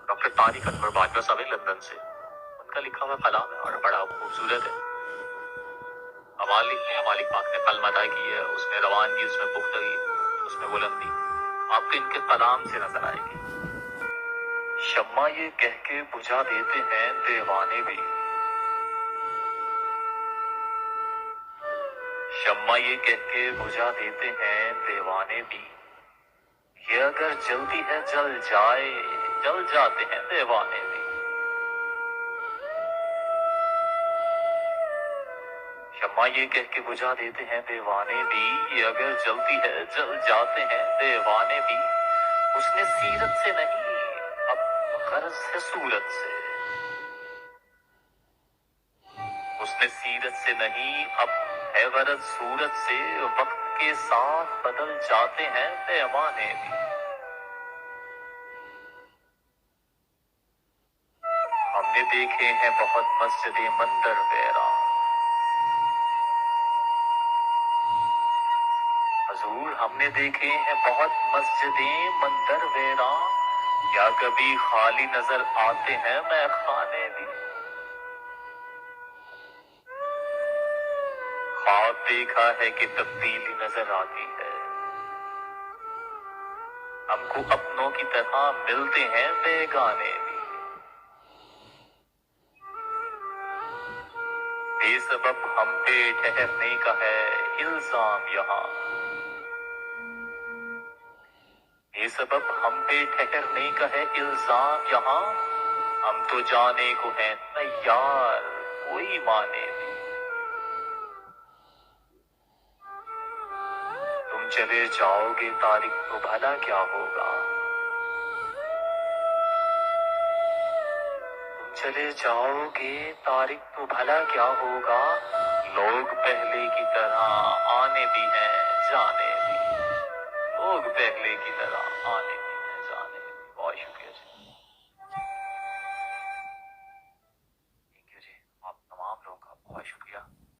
Doctor Tariq Anwar Bajwa साहब हैं London से। उनका लिखा हुआ कलाम है और बड़ा खूबसूरत है। अमाल लिखते हैं, मालिक पाक ने कलम अदा की है, उसमें रवानगी, उसमें पुख्तगी, उसमें बुलंदी आपको इनके कलाम से नजर आएगी। शम्मा ये कह के बुझा देते हैं दीवाने भी, शम्मा ये कह के बुझा देते हैं दीवाने भी, ये अगर जल्दी है जल जाए, जल जाते हैं दीवाने भी। शम्मा ये कह के बुझा देते हैं दीवाने भी, ये अगर जलती है जल जाते हैं दीवाने भी। उसने सीरत से नहीं अब गरज है सूरत से, उसने सीरत से नहीं अब है गरज सूरत से। वक्त के साथ बदल जाते हैं पैमाने भी। हमने देखे हैं बहुत मस्जिदें मंदिर वैरान, हजूर हमने देखे हैं बहुत मस्जिदें मंदिर वैरान, या कभी खाली नजर आते हैं मैखाने भी। ख्वाब देखा है कि तब्दीली नजर आती है, हमको अपनों की तरह मिलते हैं बेगाने भी। बेसबब हम पे ठहरने का है इल्जाम यहाँ, बेसबब हम पे ठहरने का है इल्जाम यहाँ। हम तो जाने को हैं तैयार कोई माने भी। तुम चले जाओगे तारिक तो भला क्या होगा, तुम चले जाओगे तारिक तो भला क्या होगा। लोग पहले की तरह आने भी हैं जाने भी, लोग पहले की तरह आने भी।